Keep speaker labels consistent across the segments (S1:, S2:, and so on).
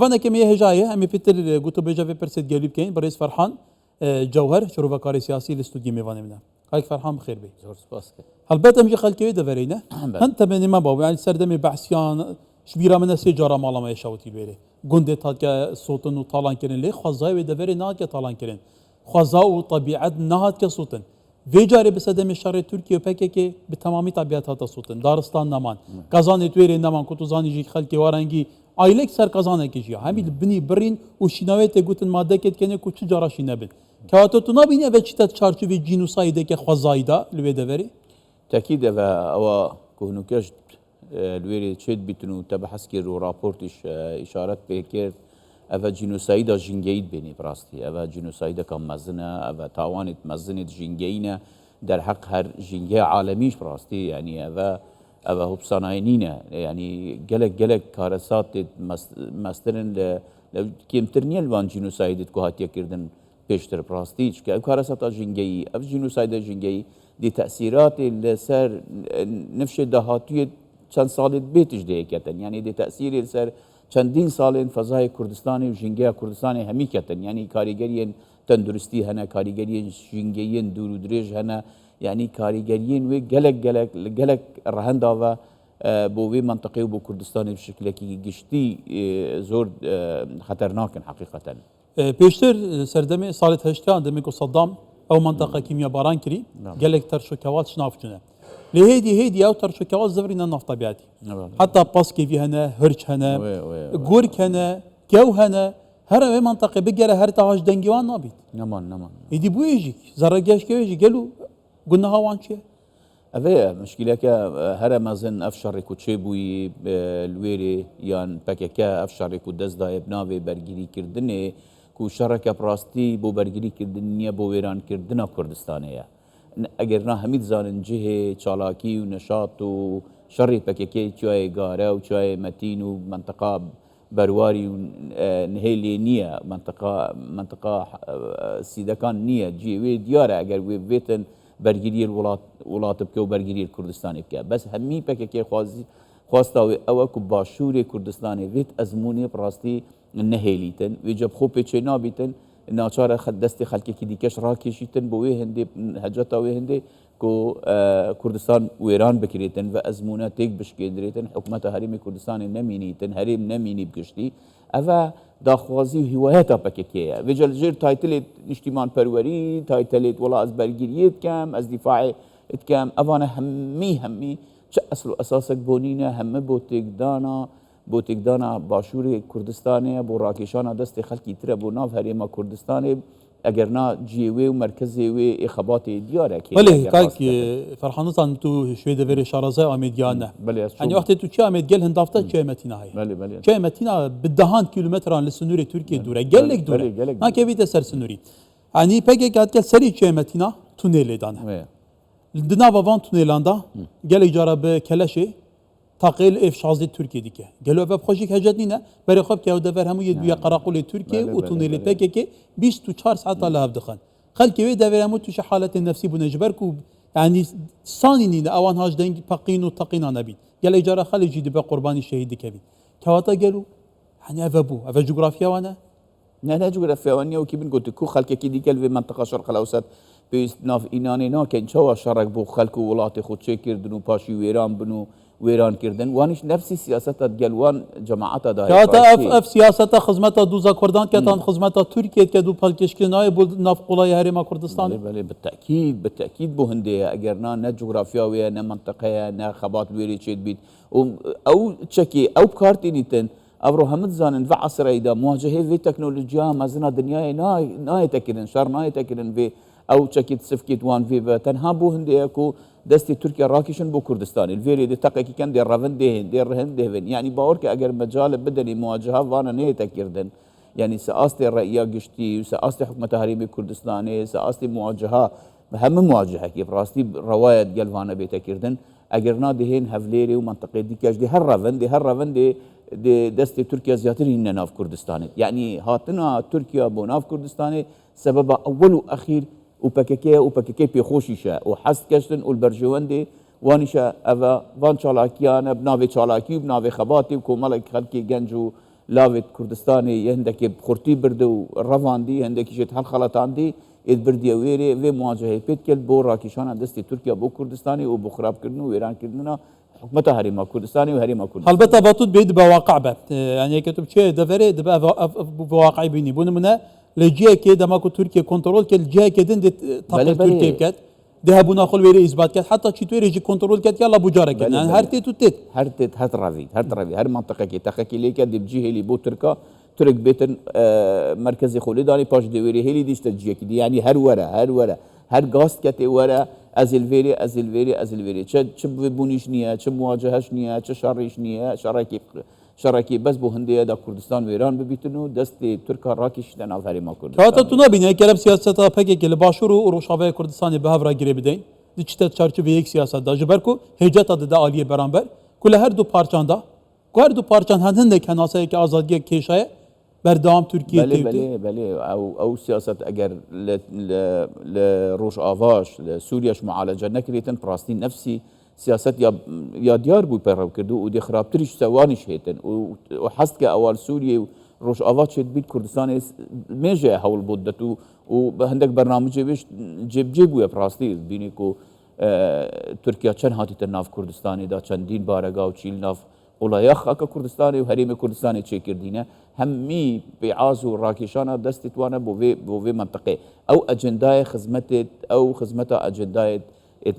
S1: فانا كمية هجاية امي بيتر قلت بيجا في برسيد جالب كين بريس فرحان جوهر شروفا كاري سياسي الاستوديو ميفان منا هايك فرحان بخير بي
S2: زور سباسك
S1: هالبيت امجي خلكي دفرينا انت من ما باو يعني سردمي بحسيان شبيرا من سيجارة مالا ما يشاوتي البيري قندي تاكا صوتن وطالان كرين لي خوازاي ودفري نهات طالان كرين خوازا وطبيعة نهات كصوتن في جاري بسدم الشر تركيا وباكيكي بتمامي طبيعة هذا صوتن دارستان نمان كازان تويري نمان كوتوزاني جي خلكي وارنجي ایلک سر کازانه کیجیا همی بنی برین و شنوه ته گوتن ماده کت کنه کوچ جارا شنبن که تو تو نبینه و چیت چارچوبی جنوسایده که خوازایدا لویده وری
S2: تأكيد أو كهنوكاش الويري تشد بتنو تبحث كير ورابورتش إشارات بكير أفا جنوسايدا جنجيد بيني براستي أفا جنوسايدا كم مزنة أفا تاوانت مزنة جنجينا در حق هر جنجي عالميش براستي يعني أفا هو بصناينينا يعني جلك كارسات مسترن كيمترنيا الوان جنوسايد كوهاتيا كردن بيشتر براستيش كارسات جنجي أف جنوسايد جنجي دي تأثيرات اللي صار نفس دهاتية چند سال بيتش ديكتن يعني دي تأثير اللي صار چندين سال فضای کردستانی و جنگی کردستانی همی کتن يعني کاریگرین تندرستی هنا کاریگرین جنگیین دور و دريج هنا يعني کاریگرین و گلک رهندا و بوی منطقه و بو کردستانی بشکل کی گشتی زور خطرناکن حقیقتا
S1: پیشتر سردمی سالت هشتان دمیکو صدام او منطقه کیمیا باران کری گلک ترشکوات شنافتونه لهيدي او ترشكوات زفرين النفط طبيعتي حتى باسكي في هنا هرش هنا غورك هنا جو هنا هر منطقه بقرا هر تاج دنجوان نابيت
S2: نمان
S1: يدي بويجيك زرقاش كيجي قالوا قلنا هوان شي
S2: أفيا مشكلة هر مازن أفشر كوتشي بوي الويري يان باكيكا أفشر كودز دا ابناوي برجري كردني كو شركة براستي بو برجري كردنيا بو ويران كردنا كردستانية اگرنا همید زانن جهه چالاکی و نشاط و شری پککی چای گاره و چای متین و منطقه برواری و نهیلی نیه منطقه سیدکان نیه جیوی دیاره اگر وی بیتن برگیری الولات بکه و برگیری کردستانی بکه بس همی پککی خواستا او که باشور کردستانی ویت ازمونی براستی نهیلیتن و جب خوب پیچه نابیتن ناچار دستی خلکی کی دیکش را کشیتن بوی هندی حجتا وی هندی کو کردستان ویران بکریتن و ازمونه تیک بشکیدریتن حکومت حریم کردستان نمینیتن حریم نمینی بکشتی اوا داخوازی و هوایتا پککیه و جلجیر تایتلیت نشتیمان پروری تایتلیت ولا از برگیریت کم از دفاع اتکم اوانه همی چه اصل و اساسک بونینه همه بوتيك دانا باشوري كردستاني بو راكيشانا دستي خلقي ترى بو ناف هريما كردستاني اگرنا جيوي ومركزي وي اخباتي ديارك
S1: بله كاك فرحانتان تو شوي دبر شارزه اميديانا يعني وقت تو چه اميد گل هندافتا چه متينا هي
S2: بله
S1: چه متينا بدهان كيلومتران لسنوري تركيا دوره گلك دوره ما كيفيت سر سنوري يعني بيجي قالت سري چه متينا تونيل دانا دنا وان تونيلاندا گل جرب كلاشي تاقيل اف شازي تركيا ديكه قالوا ابا بروجيك هجدنينا بري خب كاو دفر همو يدويا قراقول تركيا وتونيل بيكي 24 ساعه لا دخل خلكي وي دفر همو توش حاله النفسي بنجبركو يعني صانينين اوان هاج دنج باقين وتقينا نبي قال اجاره خليجي دبا قرباني الشهيد كبي كواتا قالوا يعني افا جغرافيا وانا
S2: لا جغرافيا وانا وكيف قلت كو خلكي كي ديك في منطقه شرق الاوسط بيست ناف ايناني نا كان شوا شرق بو خلكو ولاتي خود شكر دنو باشي ويران بنو ويران كردن وانش نفسي سياسة جلوان جماعة دا
S1: كاتا اف سياسة خدمة دوزا كردان كاتان خدمة تركيا كدو بالكشكناي بول ناف قلاي هرم كردستان
S2: بله بالتأكيد بو هندية اگرنا نا جغرافياوية نا منطقية نا خبات ويري تشيد بيت او تشكي او بكارتينيتن ابرو همت زانن في عصر ايدا مواجهة في تكنولوجيا مازنا دنياي نا تكرن شر نا تكرن في او تشكي تسفكيت وان في تنها بو هندية كو دستي تركيا راكشن بو كردستان الفيري دي تقي كان دي رافن دي رهن دهن يعني باورك اگر مجال بدني مواجهه وانا نه تكردن يعني ساستي الرئيه قشتي وساستي حكومه حريمي كردستاني ساستي مواجهه هم مواجهه كيف راستي روايه قال وانا بيتكردن اگر دهن هفليري ومنطقه دي كاش دي هر دي دستي تركيا زياتر هن ناف كردستان يعني هاتنا تركيا بو ناف كردستان سبب اول واخير وبككي بيخوشيشا وحس كشتن والبرجواندي وانشا افا فان شالاكيانا بنافي شالاكي بنافي خباتي وكومالك خلكي جنجو لاوت كردستاني هندك بخورتي بردو رفاندي هندك جيت هالخلطاندي بردي ويري في مواجهه بيتكل بو راكيشان دستي تركيا بو كردستاني وبو خراب كردنو وإيران كردنا حكمتها هريما كردستاني وهريما كردستاني
S1: البته باتود بيد بواقع به يعني كتب شيء دفري دبا بواقع بيني بون منا لجيه كده ما كو تركيا كنترول كل جيه كده تقل تركيا كات ده بنا خل ويري اثبات كات حتى تشتوي يجي كنترول كات يلا بوجاره كات يعني هرتي توتيت
S2: هرتت هترافي هر منطقه كي تخكي ليك دي بجيه اللي بو تركا ترك بيتن مركزي خولي داني باش دويري هيلي ديش تجيك دي يعني هر ورا هر غاست كتي ورا ازل فيري چه بونيش نيه چه مواجهش نيه چه شريش نيه شراكي بس بو هنديه دا كردستان ويران ببيتنو دست تركا راكيش دنا هريما كردستان
S1: كاتا تونا بيني كلام سياسه باكي كل باشور و روشاوي كردستان بهافرا گري بدين ديچته چارچوبه یک سیاست دا جبرکو هجات دا عالیه برانبر کل هر دو پارچان دا هر دو پارچان هندن کناسه که آزادی کشای بردام ترکیه
S2: بله او سیاست اگر لروش آواش لسوریاش معالجه نکریتن براستین نفسی سیاست یا دیار بو پرو کردو و دی خرابتریش سوانش هیتن و حست که اول سوریه روش آواش شد بید کردستان میجه حول بودتو و هندك برنامج بيش جيب ويا براستي بيني كو تركيا چن هاتي تناف كردستاني دا چندين بارگا و چيل ناف قلايخ اكا كردستاني و هريم كردستاني چه كردينه همي بيعاز و راكيشانا دستتوانا بوفي منطقه او اجنداي خزمتا اجنداي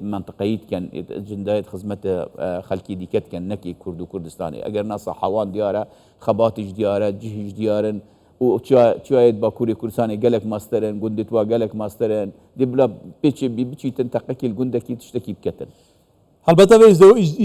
S2: منطقيت كان اجنداي خزمتا خلكي ديكت كان نكي كردو كردستاني اگر ناس حوان دياره خباتش دياره جهش ديارن و چاید باکوری کردستانی گلک ماسترن گندت وا گلک ماسترن دبلا بيچي تنتقل گندکی تشتكي بكتن
S1: البته به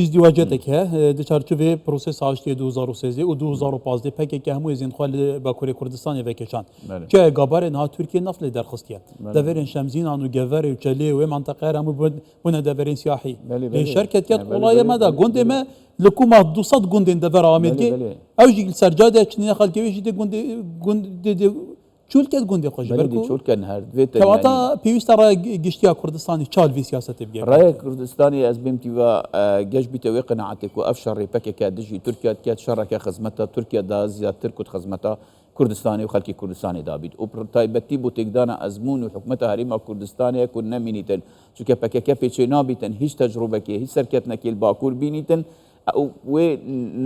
S1: ازدواجات که در چارچوبه پروسس آشتی 2013 و 2015 پک که همو از این خال باکوری کردستان وکشان که گابار نه ترکیه نفل درخستیه دورین شمزین انو گور و چلی و منطقه همو بونه دورین سیاحی شرکت کت والله ما دا گند ما لكوما 200 گندن دور آمریکا اوجی سرجاده چنین خالکی ویجی گند چول کد گنده خوش برکو
S2: چول کن هر دویت
S1: کواتا پیوست را گشتیا کردستانی چال وی سیاست بگیر
S2: رای کردستانی از بیم تیوا گش بیتوی قناعتك و افشار پک که دجی ترکیه که شرکه خدمتا ترکیه دا زیادتر کد خدمتا کردستانی و خلکی کردستانی دابید و تایبتی بو تقدانا ازمون و حکمت هریما کردستانی کن نمینیتن چون که پک که پیچه نابیتن هیچ تجربه که هیچ سرکت نکیل باکور بینیتن و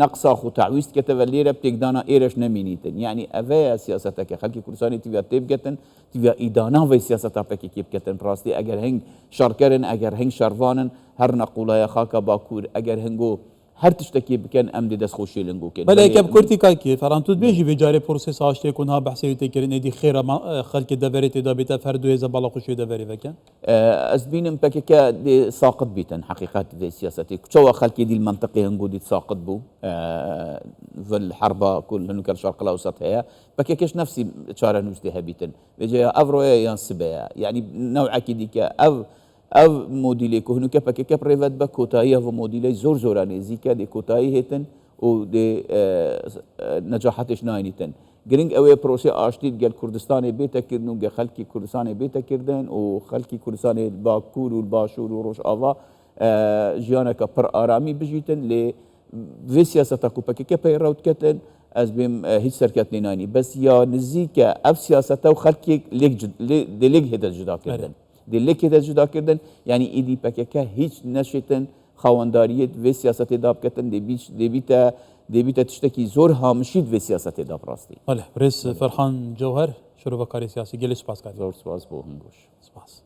S2: نقصا خو تعويست كتب الليره بتقدانا ايرش نمينيتن يعني افيا سياستك خلكي كردستاني تبيا تبقتن تبيا ايدانا في سياستها بكي كيف كتن براستي اگر هنگ شاركرن اگر هنگ شارفانن هر نقولا يا خاكا باكور اگر هنگو هر تشتكي بكن ام دي دس خوشي لنگو كن
S1: بلا كب كورتي كاكي فرانتود بيجي بجاري بروسيس اشتي يكون ها بحثي تكرين دي خيره خلك دبرت دابتا فردو اذا بلا خوشي دبري فكان
S2: اسبين بكك دي ساقط بيتن حقيقات دي سياستي شو خلك دي المنطقه هنگو دي ساقط بو في الحرب كل هنو كان شرق الاوسط هي بككش نفسي شارع نوستي بيتن بيجي افرو ينسبها يعني نوع كيديك او موديلي كهنو كبا كيكا بريفات با كوتاي او موديلي زوراني زيكا دي كوتاي هيتن و دي نجاحاتش ناينيتن جرينج اوي بروسي اشتيت قال كردستاني بيتا كردنو قال خلكي كردستاني بيتا كردن و خلكي كردستاني الباكور والباشور وروش افا جيانا كبر ارامي بجيتن ل في سياستا كوبا كيكا بيروت كتن از بهم هیچ سرکت نینانی بس یا نزدیک اف سیاستا و خلکی لیگ هدا جدا کردن لیگ هدا جدا کردن یعنی ایدی پککه هیچ نشتن خوانداریت و سیاست داب کردن دی بیتا تشتکی زور هامشید و سیاست داب راستی.
S1: بله رئیس فرحان جوهر شروع کاری سیاسی گلی سپاس کرد.
S2: زور سپاس بو هنگوش.
S1: سپاس.